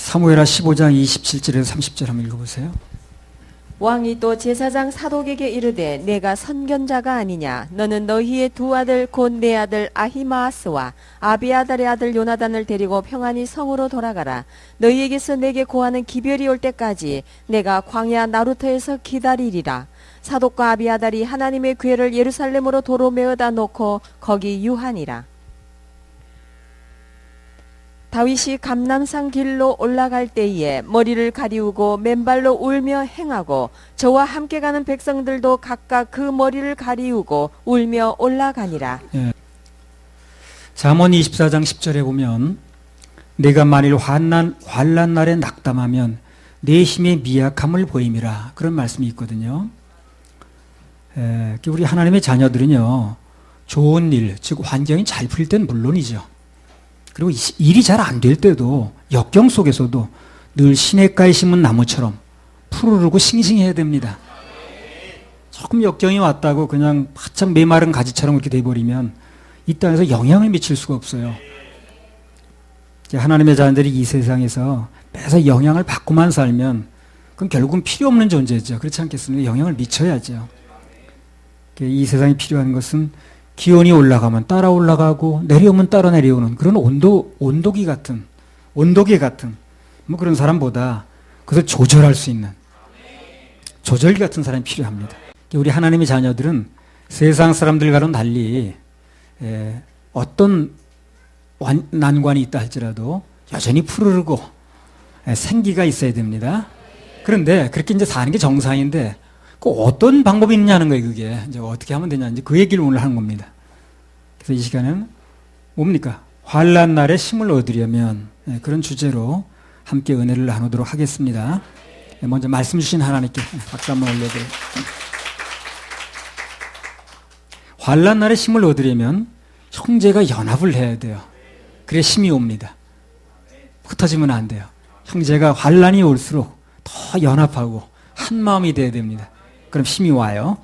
사무엘하 15장 27절에서 30절 한번 읽어보세요. 왕이 또 제사장 사독에게 이르되 내가 선견자가 아니냐 너는 너희의 두 아들 곧 내 아들 아히마아스와 아비아달의 아들 요나단을 데리고 평안히 성으로 돌아가라. 너희에게서 내게 고하는 기별이 올 때까지 내가 광야 나루터에서 기다리리라. 사독과 아비아달이 하나님의 궤를 예루살렘으로 도로 메어다 놓고 거기 유하니라. 다윗이 감람산 길로 올라갈 때에 머리를 가리우고 맨발로 울며 행하고 저와 함께 가는 백성들도 각각 그 머리를 가리우고 울며 올라가니라. 예. 잠언 24장 10절에 보면 내가 만일 환난 날에 낙담하면 내 힘의 미약함을 보임이라 그런 말씀이 있거든요. 우리 하나님의 자녀들은요 좋은 일, 즉 환경이 잘 풀릴 때는 물론이죠. 그리고 일이 잘 안 될 때도 역경 속에서도 늘 시냇가에 심은 나무처럼 푸르르고 싱싱해야 됩니다. 조금 역경이 왔다고 그냥 바짝 메마른 가지처럼 이렇게 돼버리면 이 땅에서 영향을 미칠 수가 없어요. 하나님의 자녀들이 이 세상에서 매사 영향을 받고만 살면 그건 결국은 필요 없는 존재죠. 그렇지 않겠습니까? 영향을 미쳐야죠. 이 세상에 필요한 것은 기온이 올라가면 따라 올라가고 내려오면 따라 내려오는 그런 온도계 같은 뭐 그런 사람보다 그것을 조절할 수 있는 조절기 같은 사람이 필요합니다. 우리 하나님의 자녀들은 세상 사람들과는 달리 어떤 난관이 있다 할지라도 여전히 푸르르고 생기가 있어야 됩니다. 그런데 그렇게 이제 사는 게 정상인데 어떤 방법이 있냐는 거예요. 그게 이제 어떻게 하면 되냐 이제 그 얘기를 오늘 하는 겁니다. 그래서 이 시간은 뭡니까? 환난 날에 힘을 얻으려면 그런 주제로 함께 은혜를 나누도록 하겠습니다. 먼저 말씀 주신 하나님께 박수 한번 올려드려요. 환난 날에 힘을 얻으려면 형제가 연합을 해야 돼요. 그래 힘이 옵니다. 흩어지면 안 돼요. 형제가 환난이 올수록 더 연합하고 한 마음이 돼야 됩니다. 그럼 힘이 와요.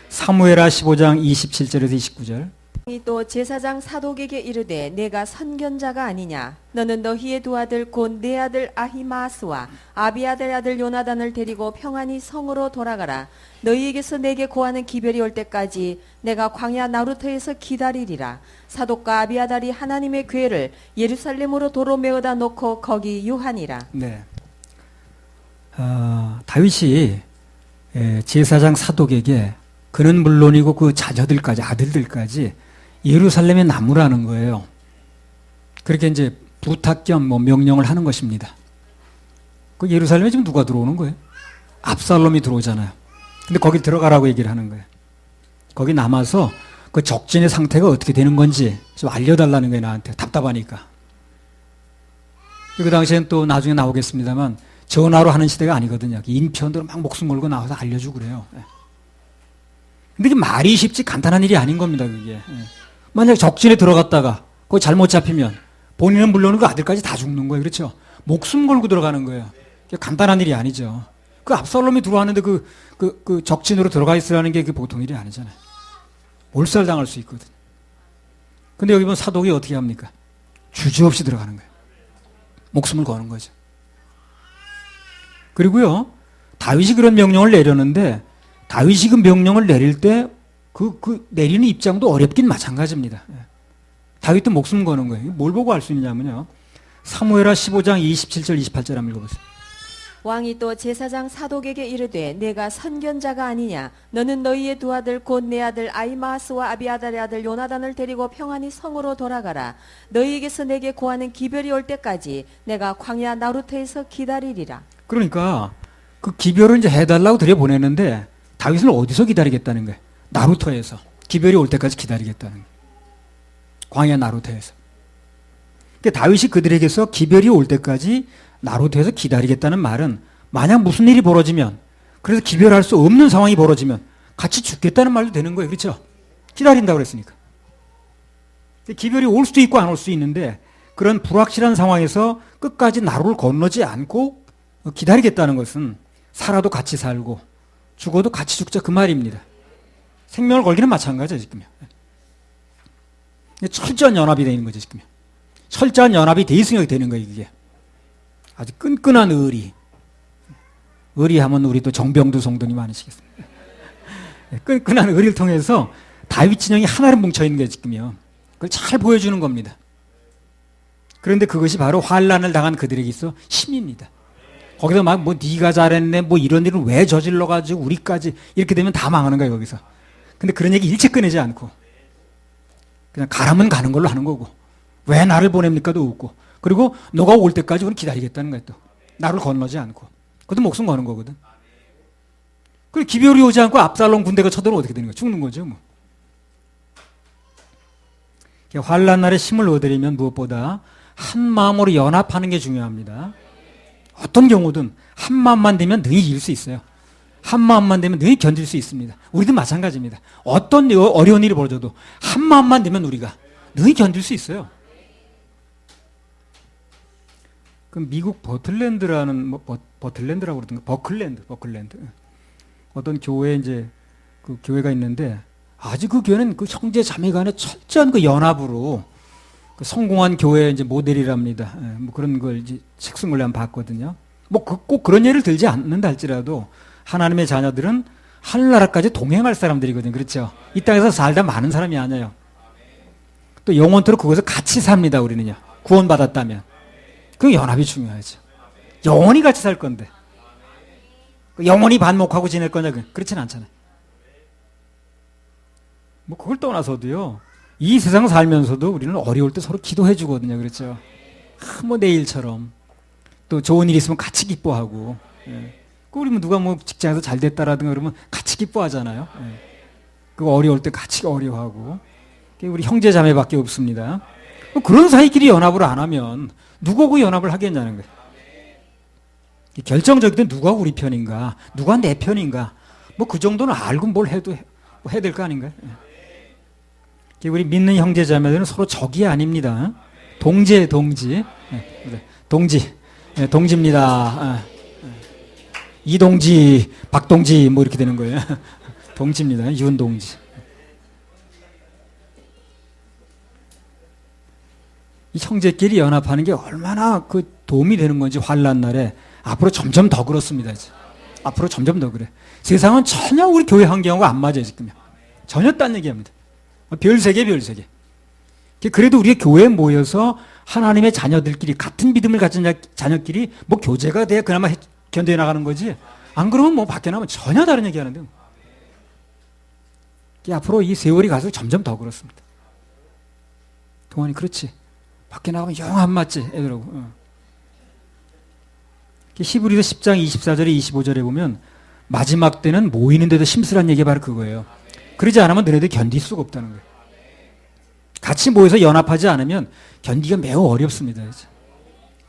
사무엘하 15장 27절에서 29절. 왕이 또 제사장 사독에게 이르되 내가 선견자가 아니냐 너는 너희의 두 아들 곧 내 아들 아히마아스와 아비아달의 아들 요나단을 데리고 평안히 성으로 돌아가라. 너희에게서 내게 고하는 기별이 올 때까지 내가 광야 나루터에서 기다리리라. 사독과 아비아달이 하나님의 궤를 예루살렘으로 도로 메어다 놓고 거기 유하니라. 네. 다윗이 제사장 사독에게 그는 물론이고 그 자녀들까지 아들들까지 예루살렘에 남으라는 거예요. 그렇게 이제 부탁 겸 명령을 하는 것입니다. 그 예루살렘에 지금 누가 들어오는 거예요? 압살롬이 들어오잖아요. 근데 거기 들어가라고 얘기를 하는 거예요. 거기 남아서 그 적진의 상태가 어떻게 되는 건지 좀 알려달라는 거예요. 나한테 답답하니까. 그 당시엔 또 나중에 나오겠습니다만 전화로 하는 시대가 아니거든요. 인편으로 막 목숨 걸고 나와서 알려주고 그래요. 근데 이게 말이 쉽지 간단한 일이 아닌 겁니다. 그게. 만약 적진에 들어갔다가 거기 잘못 잡히면 본인은 물론 그 아들까지 다 죽는 거예요. 그렇죠? 목숨 걸고 들어가는 거예요. 간단한 일이 아니죠. 그 압살롬이 들어왔는데 그 적진으로 들어가 있으라는 게 보통 일이 아니잖아요. 몰살당할 수 있거든. 근데 여기 보면 사독이 어떻게 합니까? 주저없이 들어가는 거예요. 목숨을 거는 거죠. 그리고요, 다윗이 그런 명령을 내렸는데, 다윗이 그 명령을 내릴 때, 내리는 입장도 어렵긴 마찬가지입니다. 다윗도 목숨 거는 거예요. 뭘 보고 알 수 있냐면요. 사무엘하 15장 27절, 28절 한번 읽어보세요. 왕이 또 제사장 사독에게 이르되 내가 선견자가 아니냐 너는 너희의 두 아들 곧 내 아들 아히마아스와 아비아달의 아들 요나단을 데리고 평안히 성으로 돌아가라. 너희에게서 내게 고하는 기별이 올 때까지 내가 광야 나루터에서 기다리리라. 그러니까 그 기별을 이제 해달라고 들여보내는데 다윗은 어디서 기다리겠다는 거예요? 나루터에서. 기별이 올 때까지 기다리겠다는 거예요. 광야 나루터에서. 그러니까 다윗이 그들에게서 기별이 올 때까지 나루터에서 기다리겠다는 말은 만약 무슨 일이 벌어지면 그래서 기별할 수 없는 상황이 벌어지면 같이 죽겠다는 말도 되는 거예요. 그렇죠? 기다린다고 그랬으니까. 기별이 올 수도 있고 안 올 수도 있는데 그런 불확실한 상황에서 끝까지 나루를 건너지 않고 기다리겠다는 것은 살아도 같이 살고 죽어도 같이 죽자 그 말입니다. 생명을 걸기는 마찬가지죠. 지금요. 철저한 연합이 되는 거죠. 지금요. 철저한 연합이 돼 있으니까 되는 거예요. 이게. 아주 끈끈한 의리하면 우리 또 정병두 성도님 많으시겠습니다. 끈끈한 의리를 통해서 다윗 진영이 하나로 뭉쳐있는 게 지금요. 그걸 잘 보여주는 겁니다. 그런데 그것이 바로 환난을 당한 그들에게 있어 힘입니다. 거기서 막 뭐 네가 잘했네 뭐 이런 일을 왜 저질러가지고 우리까지 이렇게 되면 다 망하는 거예요 거기서. 근데 그런 얘기 일체 꺼내지 않고 그냥 가라면 가는 걸로 하는 거고 왜 나를 보냅니까도 없고 그리고 너가 올 때까지 우리 기다리겠다는 거예요 또. 나를 건너지 않고. 그것도 목숨 거는 거거든. 그리고 기별이 오지 않고 압살롬 군대가 쳐들어오면 어떻게 되는 거야? 죽는 거죠 뭐. 환난 날에 힘을 얻으려면 무엇보다 한 마음으로 연합하는 게 중요합니다. 어떤 경우든 한 마음만 되면 능히 이길 수 있어요. 한 마음만 되면 능히 견딜 수 있습니다. 우리도 마찬가지입니다. 어떤 어려운 일이 벌어져도 한 마음만 되면 우리가 능히 견딜 수 있어요. 그 미국 버틀랜드라는 버틀랜드라고 그러던가 버클랜드 어떤 교회 이제 그 교회가 있는데 아주 그 교회는 그 형제 자매간의 철저한 그 연합으로 그 성공한 교회 이제 모델이랍니다. 뭐 그런 걸 이제 책순을 한번 봤거든요. 뭐 꼭 그런 예를 들지 않는다 할지라도 하나님의 자녀들은 하늘나라까지 동행할 사람들이거든요. 그렇죠? 이 땅에서 살다 많은 사람이 아니에요. 또 영원토록 그것을 같이 삽니다. 우리는요. 구원받았다면. 그 연합이 중요하죠. 영원히 같이 살 건데. 영원히 반목하고 지낼 거냐? 그렇진 않잖아요. 뭐 그걸 떠나서도요. 이 세상 살면서도 우리는 어려울 때 서로 기도해 주거든요. 그렇죠? 뭐 내일처럼. 또 좋은 일 있으면 같이 기뻐하고. 예. 우리 뭐 누가 뭐 직장에서 잘 됐다라든가 그러면 같이 기뻐하잖아요. 예. 그 어려울 때 같이 어려워하고. 우리 형제 자매밖에 없습니다. 뭐 그런 사이끼리 연합을 안 하면 누구하고 연합을 하겠냐는 거예요. 결정적일 때 누가 우리 편인가, 누가 내 편인가, 뭐 그 정도는 알고 뭘 해도 해야 될 거 아닌가요? 예. 우리 믿는 형제 자매들은 서로 적이 아닙니다. 동지, 예. 동지입니다. 이동지, 박동지 뭐 이렇게 되는 거예요. 동지입니다. 윤동지. 이 형제끼리 연합하는 게 얼마나 그 도움이 되는 건지 환난 날에 앞으로 점점 더 그렇습니다. 이제. 앞으로 점점 더 그래. 세상은 전혀 우리 교회 환경하고 안 맞아요 지금요. 전혀 딴 얘기합니다. 별세계. 그래도 우리가 교회에 모여서 하나님의 자녀들끼리 같은 믿음을 가진 자녀끼리 뭐 교제가 돼야 그나마 견뎌 나가는 거지. 안 그러면 뭐 밖에 나면 전혀 다른 얘기 하는데. 앞으로 이 세월이 갈수록 점점 더 그렇습니다. 동안이 그렇지. 밖에 나가면 영 안 맞지 애들하고. 히브리서 10장 24절에 25절에 보면 마지막 때는 모이는데도 심쓰란 얘기가 바로 그거예요. 그러지 않으면 너네들 견딜 수가 없다는 거예요. 같이 모여서 연합하지 않으면 견디기가 매우 어렵습니다. 이제.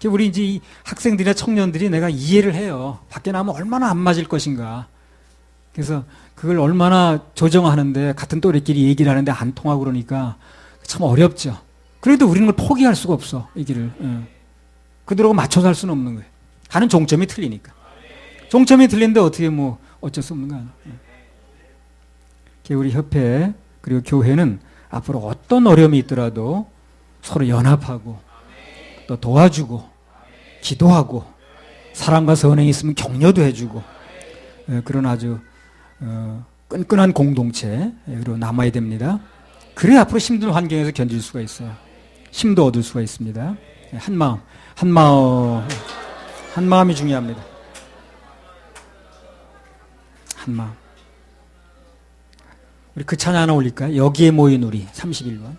우리 이제 이 학생들이나 청년들이 내가 이해를 해요. 밖에 나가면 얼마나 안 맞을 것인가. 그래서 그걸 얼마나 조정하는데 같은 또래끼리 얘기를 하는데 안 통하고 그러니까 참 어렵죠. 그래도 우리는 그걸 포기할 수가 없어. 이 길을. 그들하고 맞춰 살 수는 없는 거예요. 가는 종점이 틀리니까. 종점이 틀린데 어떻게 뭐 어쩔 수 없는 거 아니에요. 우리 협회 그리고 교회는 앞으로 어떤 어려움이 있더라도 서로 연합하고 또 도와주고 기도하고 사랑과 선행이 있으면 격려도 해주고 그런 아주 끈끈한 공동체로 남아야 됩니다. 그래야 앞으로 힘든 환경에서 견딜 수가 있어요. 힘도 얻을 수가 있습니다. 한 마음이 중요합니다. 한 마음. 우리 그 찬양 하나 올릴까요? 여기에 모인 우리 31번.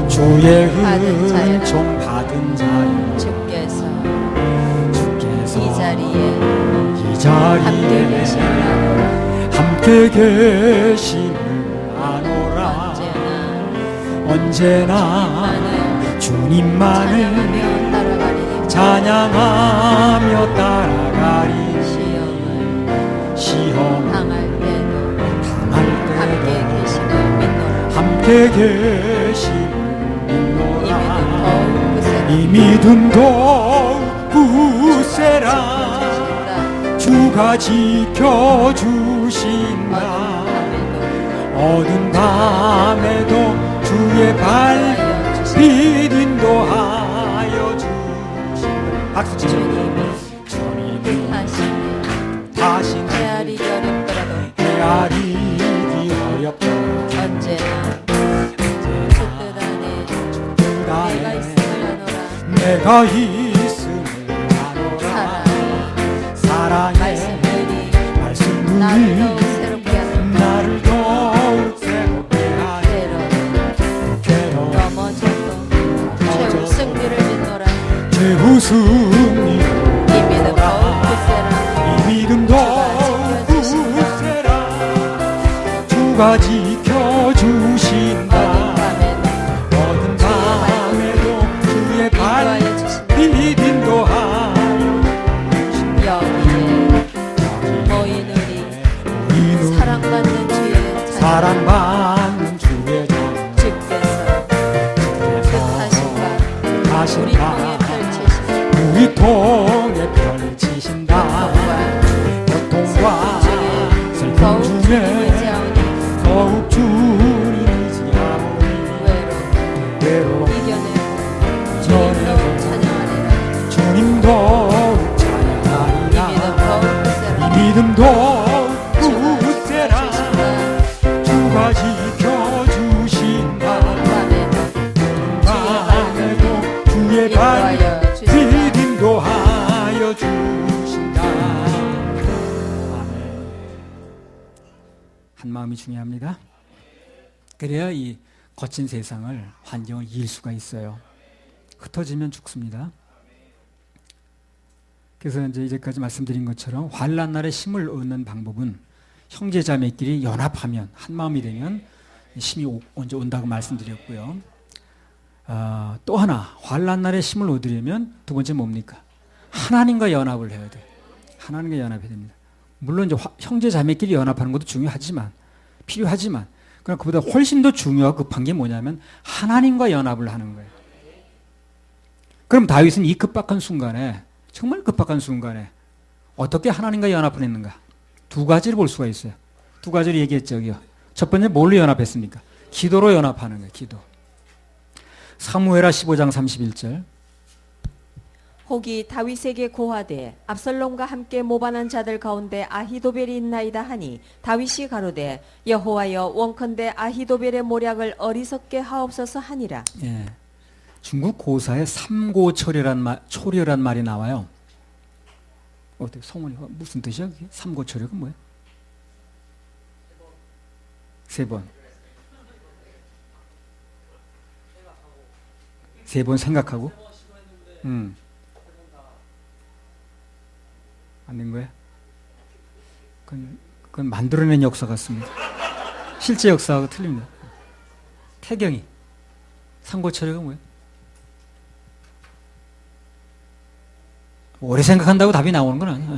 주의 은총 받은 자여 주께서 이 자리에 함께 계심을 아노라. 언제나 주님만을 찬양하며 따라가리. 시험 당할 때도 함께 계심을 믿노라. 이 믿음도 굳세라 주가 지켜주신다 어두운 밤에도 주의 발빛 인도하여 주신다 박수 치죠 주님이 다시 헤아리기 어렵더라도 헤아리기 어렵더라도 언제나 주뜻 안에 내가 있음을 아노라 내가 있음을 아노라 사랑의 말씀들이 나를 더욱 새롭게 하는 나를 더욱 새롭게 하네 괴로운 넘어져도 최후 승리를 믿노라 최후 승리를 이 믿음 더욱 굳세라 이 믿음도 굳세라 주가 지켜주신다 어두운 밤에도 주의 발빛 인도하여 여기에 모인 우리 사랑받는 주의 자녀 사랑받는 주의 종 주께서 뜻하심과 우리 통해 펼치신 우리 통에 펼치신다 고통과 슬픔 중에 더욱 주님 의지하오니 외로움 이겨내고 주님도 찬양하리라 주님도 찬양하리라 이 믿음도 굳세라 주가 지켜주신다 밤에도 주의 발빛 인도하여 주신다 아멘. 한 마음이 중요합니다. 그래야 이 거친 세상을 환경을 이길 수가 있어요. 흩어지면 죽습니다. 그래서 이제까지 말씀드린 것처럼 환난 날에 힘을 얻는 방법은 형제자매끼리 연합하면 한 마음이 되면 힘이 언제 온다고 말씀드렸고요. 또 하나 환난 날에 힘을 얻으려면 두 번째 뭡니까? 하나님과 연합을 해야 돼요. 하나님과 연합해야 됩니다. 물론 이제 형제자매끼리 연합하는 것도 중요하지만 필요하지만 그러나 그보다 훨씬 더 중요하고 급한 게 뭐냐면 하나님과 연합을 하는 거예요. 그럼 다윗은 이 급박한 순간에 정말 급박한 순간에 어떻게 하나님과 연합을 했는가? 두 가지를 볼 수가 있어요. 두 가지를 얘기했죠. 첫 번째 뭘로 연합했습니까? 기도로 연합하는 거예요. 기도. 사무엘하 15장 31절 혹이 다윗에게 고하되 압살롬과 함께 모반한 자들 가운데 아히도벨이 있나이다 하니 다윗이 가로되 여호와여 원컨대 아히도벨의 모략을 어리석게 하옵소서 하니라. 예. 중국 고사에 삼고초려란 말이 나와요. 어떻게 성원이 무슨 뜻이야? 그게? 삼고초려가 뭐예요? 세 번. 세 번 생각하고. 안 된 거예요? 그건 만들어낸 역사 같습니다. 실제 역사하고 틀립니다. 태경이. 삼고초려가 뭐예요? 오래 생각한다고 답이 나오는 건 아니에요.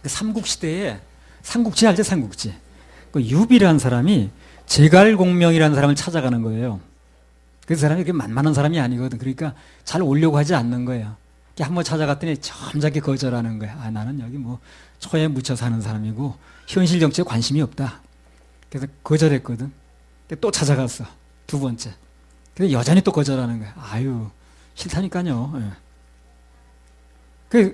삼국시대에 삼국지 알죠? 삼국지. 그 유비라는 사람이 제갈공명이라는 사람을 찾아가는 거예요. 그 사람이 그렇게 만만한 사람이 아니거든. 그러니까 잘 오려고 하지 않는 거예요. 한번 찾아갔더니 점잖게 거절하는 거야. 나는 여기 뭐 초에 묻혀 사는 사람이고 현실 정치에 관심이 없다. 그래서 거절했거든. 또 찾아갔어. 두 번째. 근데 여전히 또 거절하는 거야. 아유, 싫다니까요.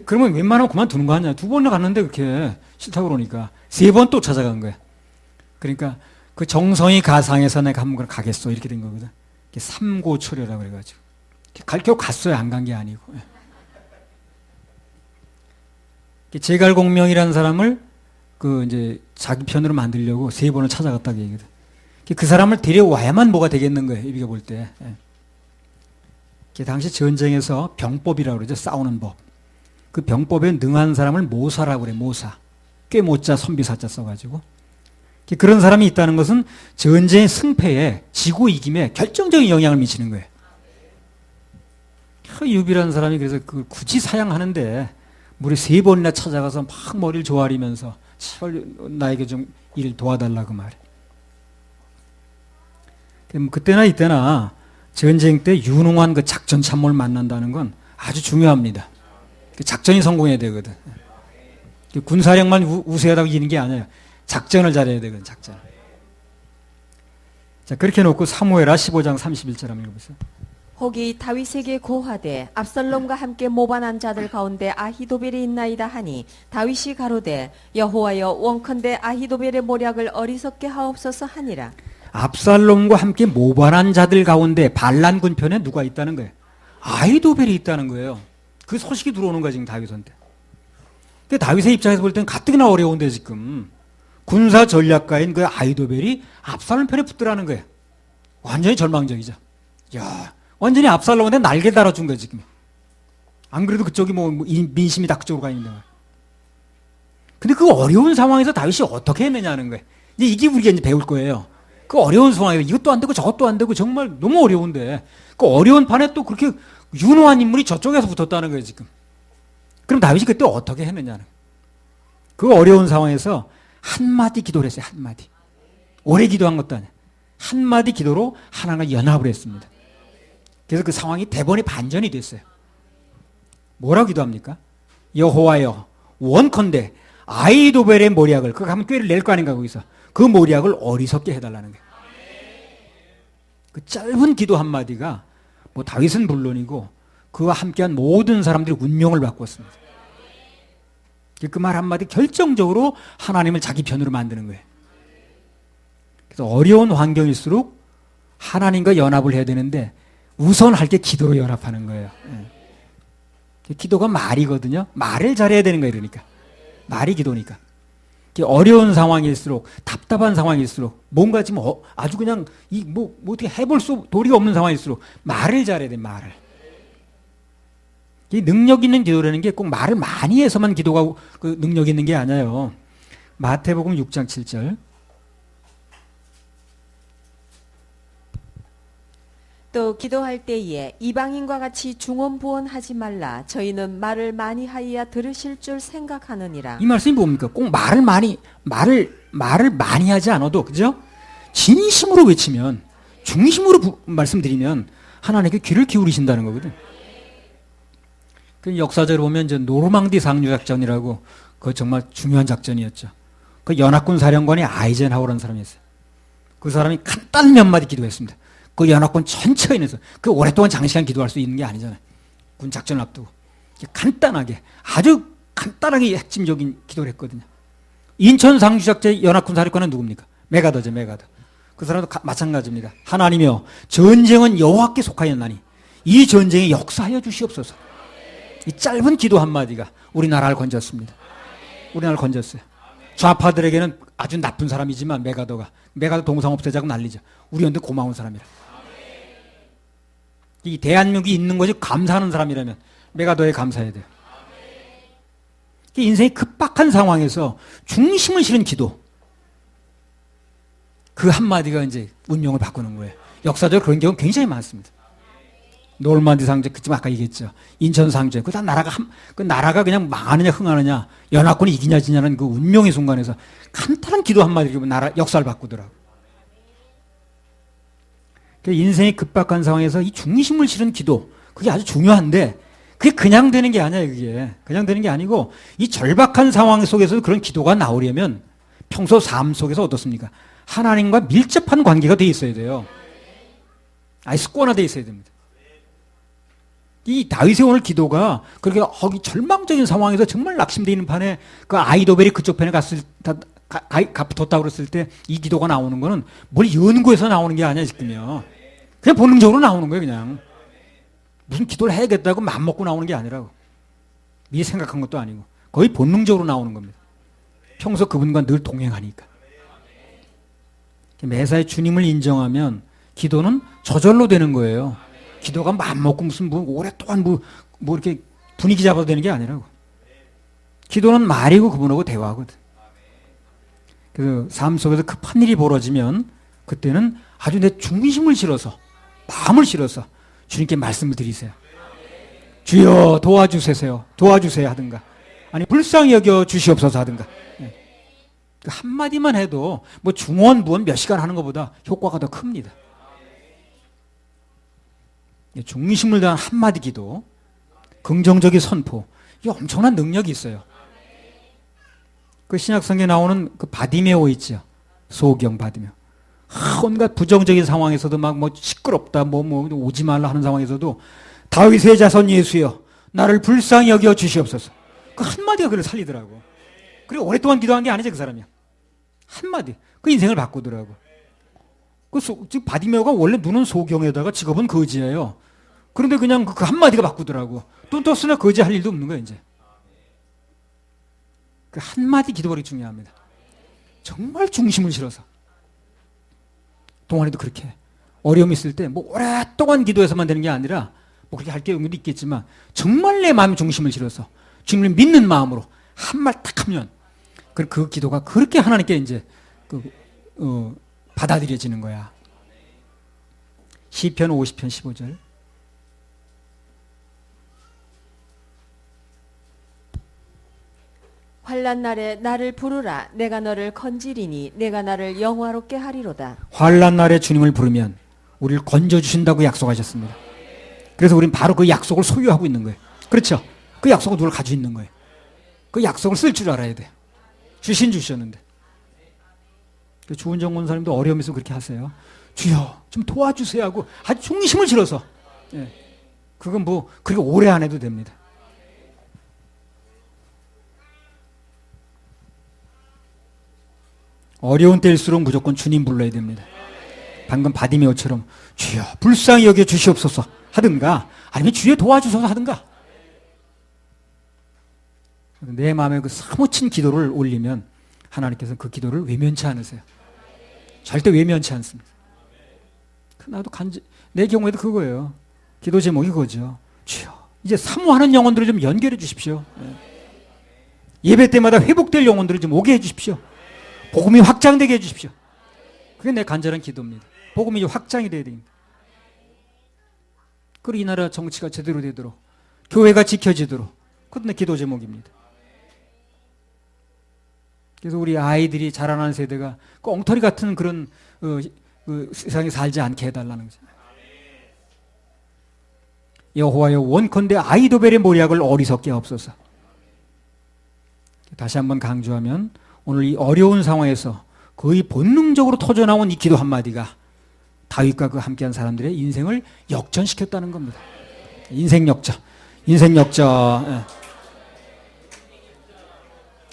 그러면 웬만하면 그만두는 거 아니야. 두 번을 갔는데 그렇게 싫다고 그러니까. 세 번 또 찾아간 거야. 그러니까 그 정성이 가상해서 내가 한번 가겠어. 이렇게 된 거거든. 삼고초려라고 그래가지고. 결국 갔어요. 안 간 게 아니고. 제갈공명이라는 사람을 이제 자기 편으로 만들려고 세 번을 찾아갔다고 얘기거든. 그 사람을 데려와야만 뭐가 되겠는 거예요. 우리가 볼 때. 당시 전쟁에서 병법이라고 그러죠. 싸우는 법. 그 병법에 능한 사람을 모사라고 그래. 모사. 꽤 못자 선비사자 써가지고. 그런 사람이 있다는 것은 전쟁의 승패에 지고 이김에 결정적인 영향을 미치는 거예요. 유비라는 사람이 그래서 굳이 사양하는데 무려 세 번이나 찾아가서 막 머리를 조아리면서 제발 나에게 좀 일 도와달라고 말해. 그때나 이때나 전쟁 때 유능한 그 작전 참모를 만난다는 건 아주 중요합니다. 그 작전이 성공해야 되거든. 그 군사력만 우세하다고 이기는 게 아니에요. 작전을 잘해야 되거든, 작전. 자, 그렇게 놓고 사무엘하 15장 31절 한번 읽어보세요. 혹이 다윗에게 고하되 압살롬과 함께 모반한 자들 가운데 아히도벨이 있나이다 하니 다윗이 가로되 여호와여 원컨대 아히도벨의 모략을 어리석게 하옵소서 하니라. 압살롬과 함께 모반한 자들 가운데 반란 군편에 누가 있다는 거예요? 아히도벨이 있다는 거예요. 그 소식이 들어오는 거야 지금 다윗한테. 근데 다윗의 입장에서 볼 때는 가뜩이나 어려운데 지금 군사 전략가인 그 아히도벨이 압살롬 편에 붙더라는 거예요. 완전히 절망적이죠. 야, 완전히 압살롬한테 날개 달아준 거예요 지금. 안 그래도 그쪽이 뭐 민심이 다 그쪽으로 가 있는데. 근데 그 어려운 상황에서 다윗이 어떻게 했느냐는 거예요. 이제 이게 우리가 이제 배울 거예요. 그 어려운 상황에서 이것도 안 되고 저것도 안 되고 정말 너무 어려운데 그 어려운 판에 또 그렇게 유능한 인물이 저쪽에서 붙었다는 거예요 지금. 그럼 다윗이 그때 어떻게 했느냐는. 그 어려운 상황에서 한마디 기도를 했어요. 한마디. 오래 기도한 것도 아니에요. 한마디 기도로 하나님과 연합을 했습니다. 그래서 그 상황이 대번에 반전이 됐어요. 뭐라고 기도합니까? 여호와여 원컨대 아히도벨의 모략을, 그거 하면 꾀를 낼 거 아닌가 거기서. 그 모략을 어리석게 해달라는 거예요. 그 짧은 기도 한마디가 뭐 다윗은 물론이고 그와 함께한 모든 사람들이 운명을 바꿨습니다. 그 말 한마디 결정적으로 하나님을 자기 편으로 만드는 거예요. 그래서 어려운 환경일수록 하나님과 연합을 해야 되는데 우선 할 게 기도로 연합하는 거예요. 기도가 말이거든요. 말을 잘해야 되는 거예요. 그러니까 말이 기도니까. 어려운 상황일수록, 답답한 상황일수록, 뭔가 지금 아주 그냥 뭐 어떻게 해볼 도리가 없는 상황일수록 말을 잘해야 돼. 말을. 이 능력 있는 기도라는 게 꼭 말을 많이 해서만 기도가 그 능력 있는 게 아니에요. 마태복음 6장 7절. 또 기도할 때에 이방인과 같이 중언부언하지 말라. 저희는 말을 많이 하여야 들으실 줄 생각하느니라. 이 말씀이 뭡니까? 꼭 말을 많이 하지 않아도, 그죠? 진심으로 외치면, 중심으로 말씀드리면 하나님께 귀를 기울이신다는 거거든. 그 역사적으로 보면 이제 노르망디 상륙 작전이라고 그 정말 중요한 작전이었죠. 그 연합군 사령관이 아이젠하워라는 사람이었어요. 그 사람이 간단한 몇 마디 기도했습니다. 그 연합군 전체에 인해서 그 오랫동안 장시간 기도할 수 있는 게 아니잖아요. 군 작전을 앞두고 간단하게 아주 간단하게 핵심적인 기도를 했거든요. 인천 상륙작전 연합군 사령관은 누굽니까? 메가더죠. 메가더. 그 사람도 마찬가지입니다. 하나님이여 전쟁은 여호와께 속하였나니 이 전쟁에 역사하여 주시옵소서. 이 짧은 기도 한마디가 우리나라를 건졌습니다. 우리나라를 건졌어요. 좌파들에게는 아주 나쁜 사람이지만 메가더 동상업체자고 난리죠. 우리한테 고마운 사람이라. 이 대한민국이 있는 것이 감사하는 사람이라면 메가더에 감사해야 돼요. 인생이 급박한 상황에서 중심을 실은 기도, 그 한마디가 이제 운명을 바꾸는 거예요. 역사적으로 그런 경우 굉장히 많습니다. 노르만디 상전, 그쯤 아까 얘기했죠. 인천 상전, 그 다 나라가 그냥 망하느냐 흥하느냐, 연합군이 이기냐 지냐는 그 운명의 순간에서 간단한 기도 한마디로 나라 역사를 바꾸더라고. 인생이 급박한 상황에서 이 중심을 실은 기도, 그게 아주 중요한데 그게 그냥 되는 게 아니에요. 그게 그냥 되는 게 아니고 이 절박한 상황 속에서 그런 기도가 나오려면 평소 삶 속에서 어떻습니까? 하나님과 밀접한 관계가 돼 있어야 돼요. 아예 습관화돼 있어야 됩니다. 이 다윗의 오늘 기도가 그렇게 절망적인 상황에서 정말 낙심되어 있는 판에 그 아히도벨이 그쪽 편에 붙었다고 그랬을 때 이 기도가 나오는 거는 뭘 연구해서 나오는 게 아니야 지금요. 그냥 본능적으로 나오는 거예요. 그냥 무슨 기도를 해야겠다고 맘먹고 나오는 게 아니라고. 미리 생각한 것도 아니고 거의 본능적으로 나오는 겁니다. 평소 그분과 늘 동행하니까. 매사에 주님을 인정하면 기도는 저절로 되는 거예요. 기도가 맘먹고 무슨 오랫동안 이렇게 분위기 잡아도 되는 게 아니라고. 기도는 말이고 그분하고 대화하거든. 그래서 삶 속에서 급한 일이 벌어지면 그때는 아주 내 중심을 실어서, 마음을 실어서 주님께 말씀을 드리세요. 주여 도와주세요 하든가, 아니 불쌍히 여겨 주시옵소서 하든가. 그 한마디만 해도 뭐 중원 부원 몇 시간 하는 것보다 효과가 더 큽니다. 중심을 다한 한마디 기도, 긍정적인 선포, 이 엄청난 능력이 있어요. 그 신약성경에 나오는 그 바디메오 있죠. 소경 바디메오. 온갖 부정적인 상황에서도 막 뭐 시끄럽다, 뭐 오지 말라 하는 상황에서도 다윗의 자손 예수여, 나를 불쌍히 여겨 주시옵소서. 그 한마디가 그를 살리더라고. 그리고 오랫동안 기도한 게 아니지, 그 사람이. 한마디. 그 인생을 바꾸더라고. 즉, 바디메오가 원래 눈은 소경에다가 직업은 거지예요. 그런데 그냥 그 한마디가 바꾸더라고. 또 쓰나 거지 할 일도 없는 거야, 이제. 그 한마디 기도가 중요합니다. 정말 중심을 실어서. 동안에도 그렇게 어려움이 있을 때 뭐 오랫동안 기도해서만 되는 게 아니라 뭐 그렇게 할 게 있겠지만 정말 내 마음 중심을 실어서 주님을 믿는 마음으로 한 말 딱 하면 그 기도가 그렇게 하나님께 이제 받아들여지는 거야. 시편 50편 15절. 환난 날에 나를 부르라. 내가 너를 건지리니 내가 나를 영화롭게 하리로다. 환난 날에 주님을 부르면 우리를 건져주신다고 약속하셨습니다. 그래서 우리는 바로 그 약속을 소유하고 있는 거예요. 그렇죠? 그 약속을 누가 가지고 있는 거예요. 그 약속을 쓸 줄 알아야 돼요. 주셨는데. 주은정 권사님도 어려움 있으면 그렇게 하세요. 주여 좀 도와주세요 하고 아주 중심을 실어서. 예. 그건 뭐 그렇게 오래 안 해도 됩니다. 어려운 때일수록 무조건 주님 불러야 됩니다. 방금 바디메오처럼 주여 불쌍히 여겨 주시옵소서 하든가 아니면 주여 도와주소서 하든가. 내 마음에 그 사무친 기도를 올리면 하나님께서 그 기도를 외면치 않으세요. 절대 외면치 않습니다. 나도 내 경우에도 그거예요. 기도 제목이 그거죠. 주여 이제 사모하는 영혼들을 좀 연결해 주십시오. 예배 때마다 회복될 영혼들을 좀 오게 해 주십시오. 복음이 확장되게 해 주십시오. 그게 내 간절한 기도입니다. 복음이 확장이 돼야 됩니다. 그리고 이 나라 정치가 제대로 되도록 교회가 지켜지도록 그것도 내 기도 제목입니다. 그래서 우리 아이들이 자라나는 세대가 그 엉터리 같은 그런 세상에 살지 않게 해달라는 거죠. 여호와여 원컨대 아이도벨의 모략을 어리석게 하옵소서. 다시 한번 강조하면 오늘 이 어려운 상황에서 거의 본능적으로 터져나온 이 기도 한마디가 다윗과 그 함께한 사람들의 인생을 역전시켰다는 겁니다. 인생 역전. 예.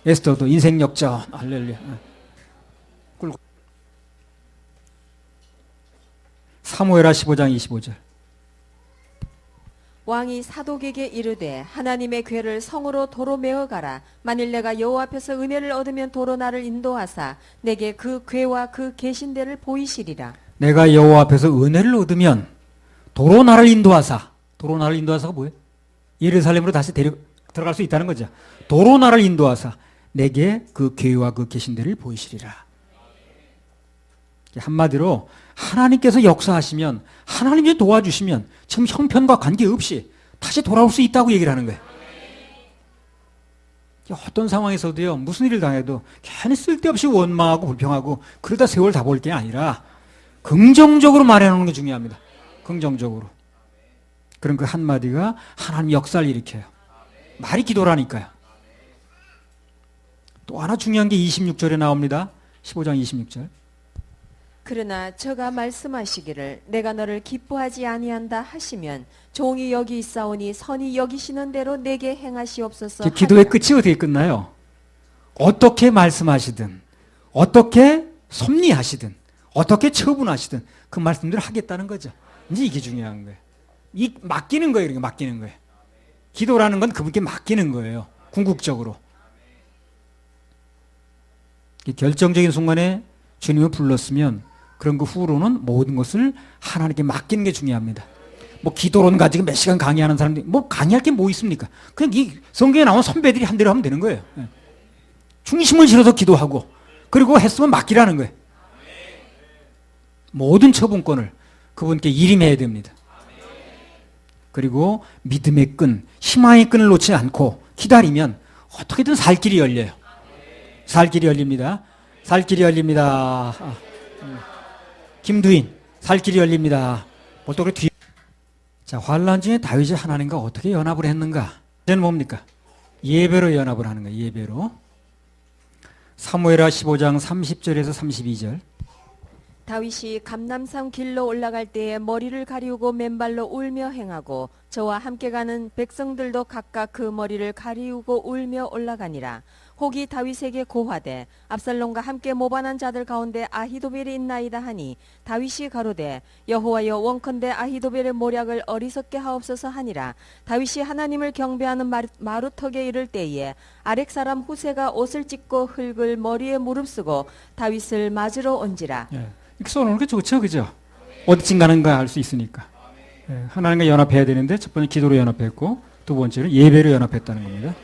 에스더도 인생 역전. 할렐루야. 사무엘하 15장 25절. 왕이 사독에게 이르되 하나님의 궤를 성으로 도로 메어 가라. 만일 내가 여호와 앞에서 은혜를 얻으면 도로 나를 인도하사 내게 그 궤와 그 계신대를 보이시리라. 내가 여호와 앞에서 은혜를 얻으면 도로 나를 인도하사. 도로 나를 인도하사가 뭐예요? 예루살렘으로 다시 들어갈 수 있다는 거죠. 도로 나를 인도하사 내게 그 궤와 그 계신대를 보이시리라. 한마디로 하나님께서 역사하시면 하나님이 도와주시면 지금 형편과 관계없이 다시 돌아올 수 있다고 얘기를 하는 거예요. 어떤 상황에서도요, 무슨 일을 당해도 괜히 쓸데없이 원망하고 불평하고 그러다 세월 다 볼 게 아니라 긍정적으로 말해놓는 게 중요합니다. 긍정적으로. 그런 그 한마디가 하나님 역사를 일으켜요. 말이 기도라니까요. 또 하나 중요한 게 26절에 나옵니다. 15장 26절. 그러나 저가 말씀하시기를 내가 너를 기뻐하지 아니한다 하시면 종이 여기 있사오니 선이 여기시는 대로 내게 행하시옵소서. 기도의 끝이 어떻게 끝나요? 어떻게 말씀하시든 어떻게 섭리하시든 어떻게 처분하시든 그 말씀대로 하겠다는 거죠. 이제 이게 중요한 거예요. 맡기는 거예요. 이렇게 맡기는 거예요. 기도라는 건 그분께 맡기는 거예요. 궁극적으로. 결정적인 순간에 주님을 불렀으면 그런 그 후로는 모든 것을 하나님께 맡기는 게 중요합니다. 뭐 기도론 가지고 몇 시간 강의하는 사람들이 뭐 강의할 게 뭐 있습니까? 그냥 이 성경에 나온 선배들이 한 대로 하면 되는 거예요. 중심을 실어서 기도하고 그리고 했으면 맡기라는 거예요. 모든 처분권을 그분께 일임해야 됩니다. 그리고 믿음의 끈, 희망의 끈을 놓지 않고 기다리면 어떻게든 살 길이 열려요. 살 길이 열립니다. 살 길이 열립니다. 김두인, 살 길이 열립니다. 또 그래 뒤에 자, 환란 중에 다윗이 하나님과 어떻게 연합을 했는가? 이제는 뭡니까? 예배로 연합을 하는 거예요. 예배로. 사무엘하 15장 30절에서 32절. 다윗이 감람산 길로 올라갈 때에 머리를 가리우고 맨발로 울며 행하고 저와 함께 가는 백성들도 각각 그 머리를 가리우고 울며 올라가니라. 혹이 다윗에게 고하되 압살롬과 함께 모반한 자들 가운데 아히도벨이 있나이다 하니 다윗이 가로되 여호와여 원컨대 아히도벨의 모략을 어리석게 하옵소서 하니라. 다윗이 하나님을 경배하는 마루턱에 이를 때에 아렉 사람 후세가 옷을 찢고 흙을 머리에 무릅쓰고 다윗을 맞으러 온지라. 예. 이렇게 써놓는 게 좋죠, 그죠? 어디쯤 가는가 알 수 있으니까. 예. 하나님과 연합해야 되는데 첫 번째 기도로 연합했고 두 번째는 예배로 연합했다는 겁니다.